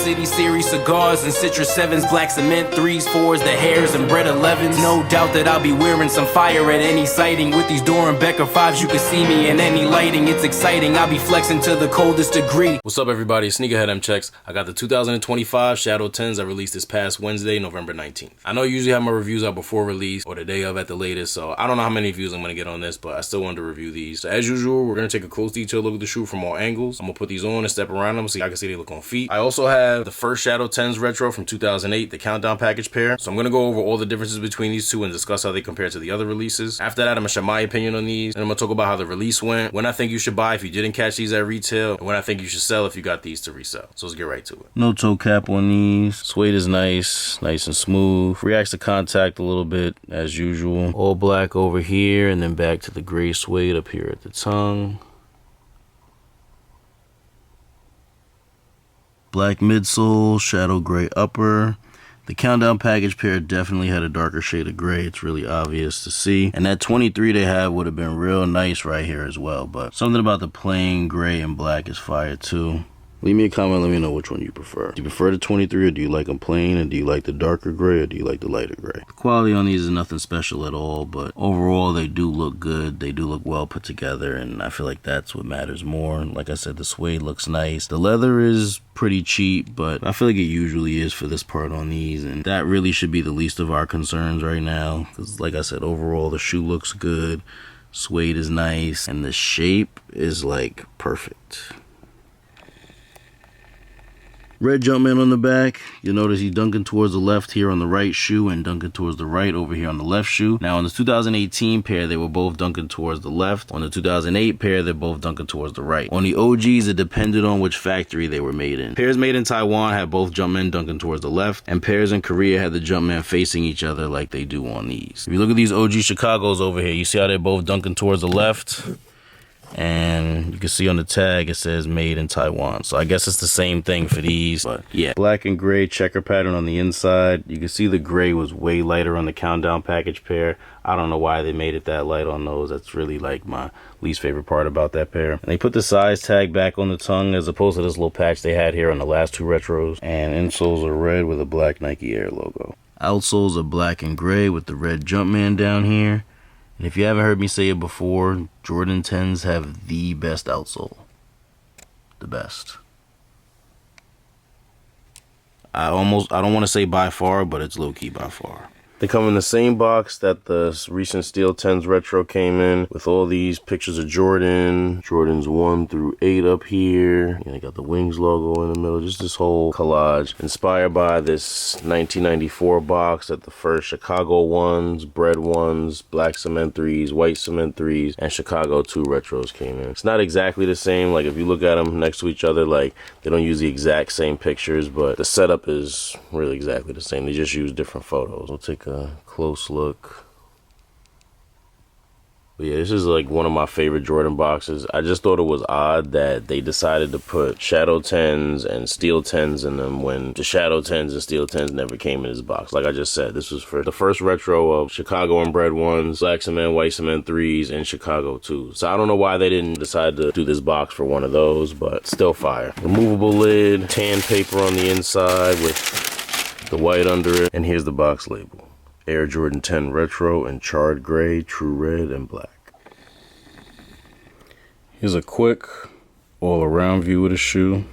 City Series cigars and Citrus 7s, black cement 3s, 4s, the hairs and bread 11s. No doubt that I'll be wearing some fire at any sighting. With these Doran Becker 5s, you can see me in any lighting. It's exciting, I'll be flexing to the coldest degree. What's up, everybody? Sneakerhead M Checks. I got the 2025 Shadow 10s I released this past Wednesday, November 19th. I know you usually have my reviews out before release or the day of at the latest, so I don't know how many views I'm going to get on this, but I still wanted to review these. So as usual, we're going to take a close detail look at the shoe from all angles. I'm going to put these on and step around them so I can see they look on feet. I also have the first Shadow 10s retro from 2008, the Countdown package pair. So I'm going to go over all the differences between these two and discuss how they compare to the other releases. After that, I'm going to share my opinion on these, and I'm going to talk about how the release went, when I think you should buy if you didn't catch these at retail, and when I think you should sell if you got these to resell. So let's get right to it. No toe cap on these. Suede is nice and smooth. Reacts to contact a little bit as usual. All black over here and then back to the gray suede up here at the tongue. Black midsole, shadow gray upper. The Countdown package pair definitely had a darker shade of gray. It's really obvious to see. And that 23 they have would have been real nice right here as well. But something about the plain gray and black is fire too. Leave me a comment, let me know which one you prefer. Do you prefer the 23 or do you like them plain? And do you like the darker gray or do you like the lighter gray? The quality on these is nothing special at all, but overall they do look good. They do look well put together, and I feel like that's what matters more. Like I said, the suede looks nice. The leather is pretty cheap, but I feel like it usually is for this part on these, and that really should be the least of our concerns right now. Because like I said, overall the shoe looks good. Suede is nice, and the shape is like perfect. Red Jumpman on the back. You'll notice he's dunking towards the left here on the right shoe and dunking towards the right over here on the left shoe. Now on the 2018 pair, they were both dunking towards the left. On the 2008 pair, they're both dunking towards the right. On the OGs, it depended on which factory they were made in. Pairs made in Taiwan had both Jumpmen dunking towards the left, and pairs in Korea had the Jumpman facing each other like they do on these. If you look at these OG Chicagos over here, you see how they're both dunking towards the left? And you can see on the tag it says made in Taiwan, so I guess it's the same thing for these. But yeah, black and gray checker pattern on the inside. You can see the gray was way lighter on the Countdown package pair. I don't know why they made it that light on those. That's really like my least favorite part about that pair. And they put the size tag back on the tongue as opposed to this little patch they had here on the last two retros. And insoles are red with a black Nike Air logo. Outsoles are black and gray with the red Jumpman down here. And if you haven't heard me say it before, Jordan 10s have the best outsole. The best. I don't want to say by far, but it's low-key by far. They come in the same box that the recent Steel 10s retro came in, with all these pictures of Jordan, Jordans 1 through 8 up here. And they got the Wings logo in the middle, just this whole collage. Inspired by this 1994 box that the first Chicago 1s, Bread 1s, Black Cement 3s, White Cement 3s, and Chicago 2 retros came in. It's not exactly the same. Like if you look at them next to each other, like they don't use the exact same pictures, but the setup is really exactly the same. They just use different photos. We'll take a close look. But yeah, this is like one of my favorite Jordan boxes. I just thought it was odd that they decided to put Shadow 10s and Steel 10s in them when the Shadow 10s and Steel 10s never came in this box. Like I just said, this was for the first retro of Chicago and Bread 1s, Black Cement, White Cement 3s, and Chicago 2s. So I don't know why they didn't decide to do this box for one of those, but still fire. Removable lid, tan paper on the inside with the white under it, and here's the box label. Air Jordan 10 Retro in charred gray, true red, and black. Here's a quick all-around view of the shoe.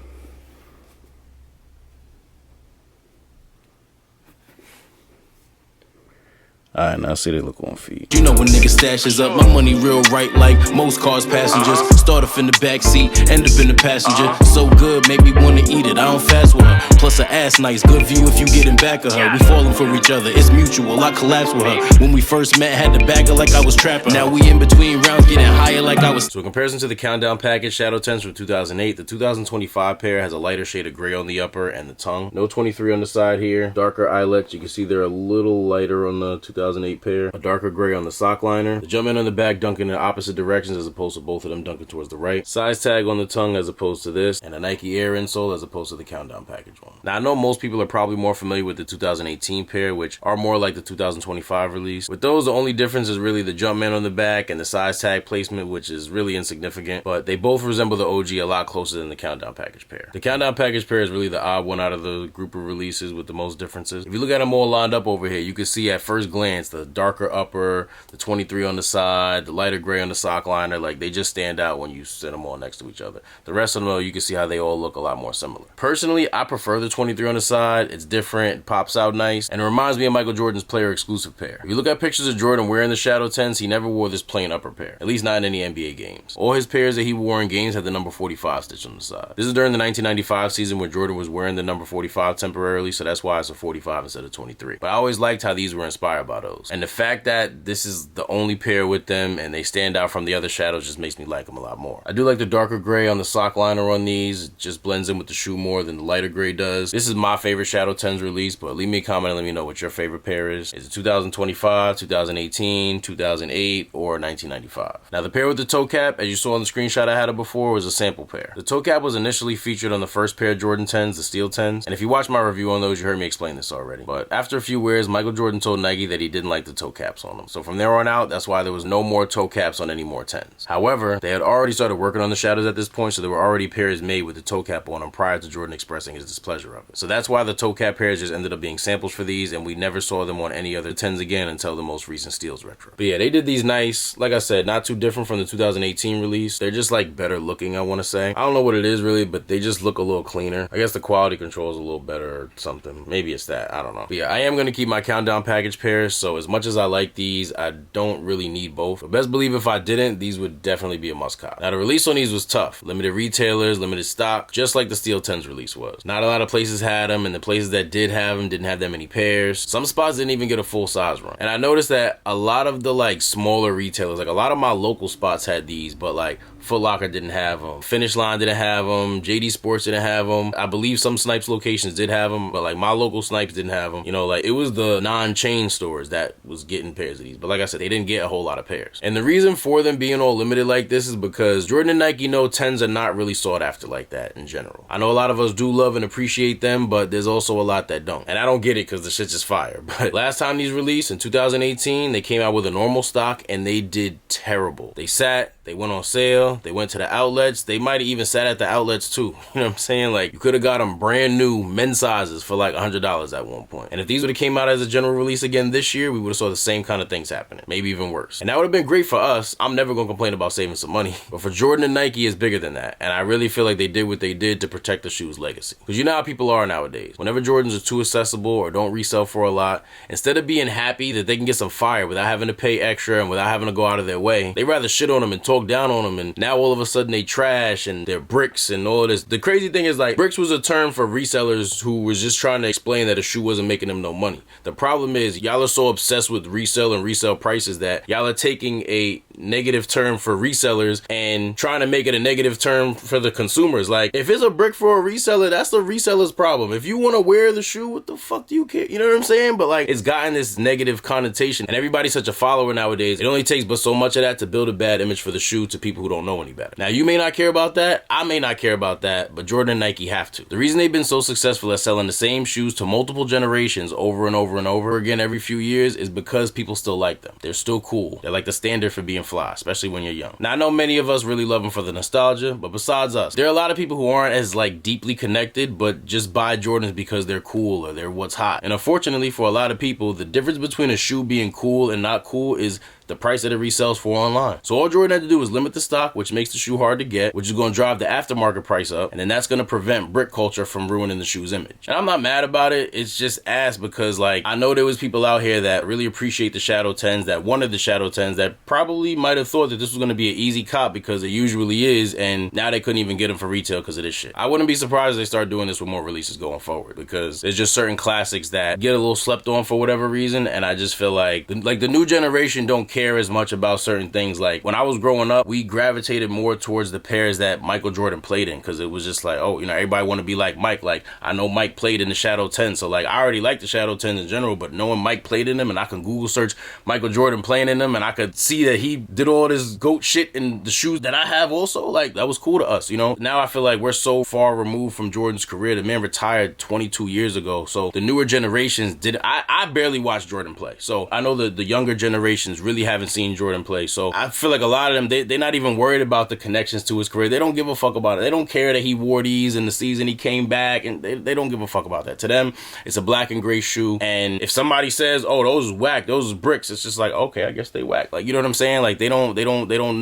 Alright, now see they look on feet. You know when niggas stashes up, my money real right like most cars passengers. Start off in the backseat, end up in the passenger. So good, make me wanna eat it, I don't fast with her. Plus her ass nice, good view if you get in back of her. We falling for each other, it's mutual, I collapse with her. When we first met, had to bag her like I was trapping. Now we in between rounds, getting higher like I was. So in comparison to the Countdown package Shadow 10s from 2008, the 2025 pair has a lighter shade of gray on the upper and the tongue. No 23 on the side here. Darker eyelets, you can see they're a little lighter on the 2008 pair. A darker gray on the sock liner. The Jumpman on the back dunking in opposite directions as opposed to both of them dunking towards the right. Size tag on the tongue as opposed to this. And a Nike Air insole as opposed to the Countdown package one. them. Now, I know most people are probably more familiar with the 2018 pair, which are more like the 2025 release. With those, the only difference is really the Jumpman on the back and the size tag placement, which is really insignificant, but they both resemble the OG a lot closer than the Countdown package pair. The Countdown package pair is really the odd one out of the group of releases with the most differences. If you look at them all lined up over here, you can see at first glance the darker upper, the 23 on the side, the lighter gray on the sock liner, like they just stand out when you set them all next to each other. The rest of them, though, you can see how they all look a lot more similar. Personally, I prefer the 23 on the side. It's different, it pops out nice, and it reminds me of Michael Jordan's player exclusive pair. If you look at pictures of Jordan wearing the Shadow 10s, he never wore this plain upper pair, at least not in any NBA games. All his pairs that he wore in games had the number 45 stitched on the side. This is during the 1995 season when Jordan was wearing the number 45 temporarily, so that's why it's a 45 instead of 23. But I always liked how these were inspired by those. And the fact that this is the only pair with them and they stand out from the other shadows just makes me like them a lot more. I do like the darker gray on the sock liner on these. It just blends in with the shoe more than the lighter gray does. This is my favorite Shadow 10s release, but leave me a comment and let me know what your favorite pair is. Is it 2025, 2018, 2008, or 1995? Now, the pair with the toe cap, as you saw on the screenshot I had it before, was a sample pair. The toe cap was initially featured on the first pair of Jordan 10s, the Steel 10s, and if you watched my review on those, you heard me explain this already. But after a few wears, Michael Jordan told Nike that he didn't like the toe caps on them. So from there on out, that's why there was no more toe caps on any more 10s. However, they had already started working on the shadows at this point, so there were already pairs made with the toe cap on them prior to Jordan expressing his displeasure of it. So that's why the toe cap pairs just ended up being samples for these, and we never saw them on any other 10s again until the most recent Steels retro. But yeah, they did these nice, like I said, not too different from the 2018 release. They're just like better looking, I want to say. I don't know what it is really, but they just look a little cleaner. I guess the quality control is a little better or something. Maybe it's that, I don't know. But yeah, I am going to keep my Countdown package pairs, so as much as I like these, I don't really need both. But best believe if I didn't, these would definitely be a must cop. Now, the release on these was tough. Limited retailers, limited stock, just like the Steel 10s release was. Not a lot of places had them, and the places that did have them didn't have that many pairs. Some spots didn't even get a full size run. And I noticed that a lot of the like smaller retailers, like a lot of my local spots had these, but like Foot Locker didn't have them. Finish Line didn't have them. JD Sports didn't have them. I believe some Snipes locations did have them, but like my local Snipes didn't have them. You know, like it was the non-chain stores that was getting pairs of these. But like I said, they didn't get a whole lot of pairs. And the reason for them being all limited like this is because Jordan and Nike know 10s are not really sought after like that in general. I know a lot of us do love and appreciate them, but there's also a lot that don't. And I don't get it because the shit's just fire. But last time these released in 2018, they came out with a normal stock and they did terrible. They sat, they went on sale, they went to the outlets, they might have even sat at the outlets too. You know what I'm saying? Like, you could have got them brand new men's sizes for like $100 at one point. And if these would have came out as a general release again this year, we would have saw the same kind of things happening, maybe even worse. And that would have been great for us. I'm never gonna complain about saving some money, but for Jordan and Nike, it's bigger than that. And I really feel like they did what they did to protect the shoe's legacy. Because you know how people are nowadays. Whenever Jordans are too accessible or don't resell for a lot, instead of being happy that they can get some fire without having to pay extra and without having to go out of their way, they rather shit on them and talk down on them, and now all of a sudden they trash and they're bricks and all of this. The crazy thing is, like, bricks was a term for resellers who was just trying to explain that a shoe wasn't making them no money. The problem is y'all are so obsessed with resale and resale prices that y'all are taking a negative term for resellers and trying to make it a negative term for the consumers. Like, if it's a brick for a reseller, that's the reseller's problem. If you want to wear the shoe, what the fuck do you care? You know what I'm saying? But like, it's gotten this negative connotation, and everybody's such a follower nowadays. It only takes but so much of that to build a bad image for the shoe to people who don't know any better. Now, you may not care about that, I may not care about that, but Jordan and Nike have to. The reason they've been so successful at selling the same shoes to multiple generations over and over and over again every few years is because people still like them. They're still cool. They're like the standard for being fly, especially when you're young. Now, I know many of us really love them for the nostalgia, but besides us, there are a lot of people who aren't as like deeply connected, but just buy Jordans because they're cool or they're what's hot. And unfortunately for a lot of people, the difference between a shoe being cool and not cool is the price that it resells for online. So all Jordan had to do was limit the stock, which makes the shoe hard to get, which is going to drive the aftermarket price up, and then that's going to prevent brick culture from ruining the shoe's image. And I'm not mad about it. It's just ass because, like, I know there was people out here that really appreciate the Shadow 10s, that wanted the Shadow 10s, that probably might have thought that this was going to be an easy cop because it usually is, and now they couldn't even get them for retail because of this shit. I wouldn't be surprised if they start doing this with more releases going forward, because there's just certain classics that get a little slept on for whatever reason, and I just feel like the new generation don't care as much about certain things. Like when I was growing up, we gravitated more towards the pairs that Michael Jordan played in, because it was just like, oh, you know, everybody want to be like Mike. Like I know Mike played in the Shadow 10, so like I already like the Shadow 10s in general, but knowing Mike played in them, and I can Google search Michael Jordan playing in them, and I could see that he did all this GOAT shit in the shoes that I have also, like that was cool to us, you know. Now I feel like we're so far removed from Jordan's career. The man retired 22 years ago, so the newer generations I barely watched Jordan play, so I know the younger generations really haven't seen Jordan play. So I feel like a lot of them, they're not even worried about the connections to his career. They don't give a fuck about it. They don't care that he wore these in the season he came back, and they don't give a fuck about that. To them, it's a black and gray shoe, and if somebody says, oh, those is whack, those is bricks, it's just like, okay, I guess they whack. Like, you know what I'm saying? Like they don't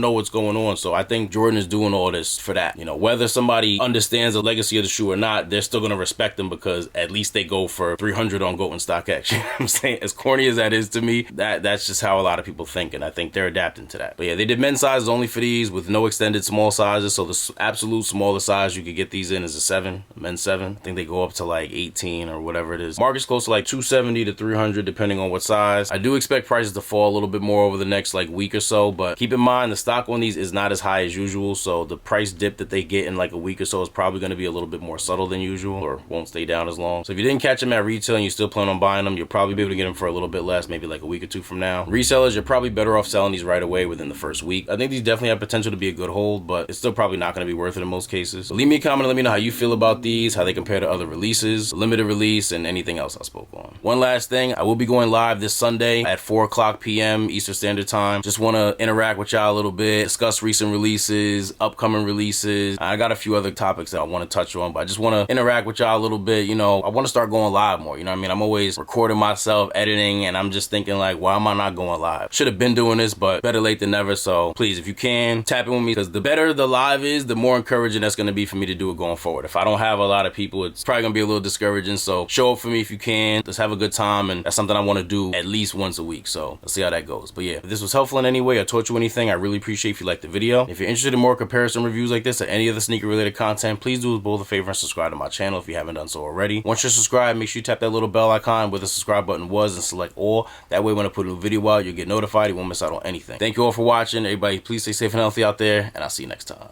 know what's going on. So I think Jordan is doing all this for that. You know, whether somebody understands the legacy of the shoe or not, they're still gonna respect them, because at least they go for 300 on GOAT and StockX. You know what I'm saying? As corny as that is to me, that's just how a lot of people think, and I think they're adapting to that. But yeah, they did men's sizes only for these, with no extended small sizes. So the absolute smallest size you could get these in is a 7, men's 7. I think they go up to like 18 or whatever it is. Market's close to like 270 to 300 depending on what size. I do expect prices to fall a little bit more over the next like week or so, but keep in mind the stock on these is not as high as usual, so the price dip that they get in like a week or so is probably going to be a little bit more subtle than usual, or won't stay down as long. So if you didn't catch them at retail and you still plan on buying them, you'll probably be able to get them for a little bit less, maybe like a week or two from now. Resellers, you're probably better off selling these right away within the first week. I think these definitely have potential to be a good hold, but it's still probably not going to be worth it in most cases. So leave me a comment and let me know how you feel about these, how they compare to other releases, limited release, and anything else I spoke on. One last thing, I will be going live this Sunday at 4 o'clock p.m. Eastern Standard Time. Just want to interact with y'all a little bit, discuss recent releases, upcoming releases. I got a few other topics that I want to touch on, but I just want to interact with y'all a little bit. You know, I want to start going live more. You know what I mean? I'm always recording myself, editing, and I'm just thinking like, why am I not going live? Should have been doing this, but better late than never. So please, if you can, tap in with me, because the better the live is, the more encouraging that's going to be for me to do it going forward. If I don't have a lot of people, it's probably going to be a little discouraging. So show up for me if you can. Let's have a good time, and that's something I want to do at least once a week. So let's see how that goes. But yeah, if this was helpful in any way or taught you anything, I really appreciate if you liked the video. If you're interested in more comparison reviews like this or any other sneaker related content, please do us both a favor and subscribe to my channel if you haven't done so already. Once you're subscribed, make sure you tap that little bell icon where the subscribe button was and select all. That way when I put a new video out, you'll get notified. You won't miss out on anything. Thank you all for watching. Everybody, please stay safe and healthy out there, and I'll see you next time.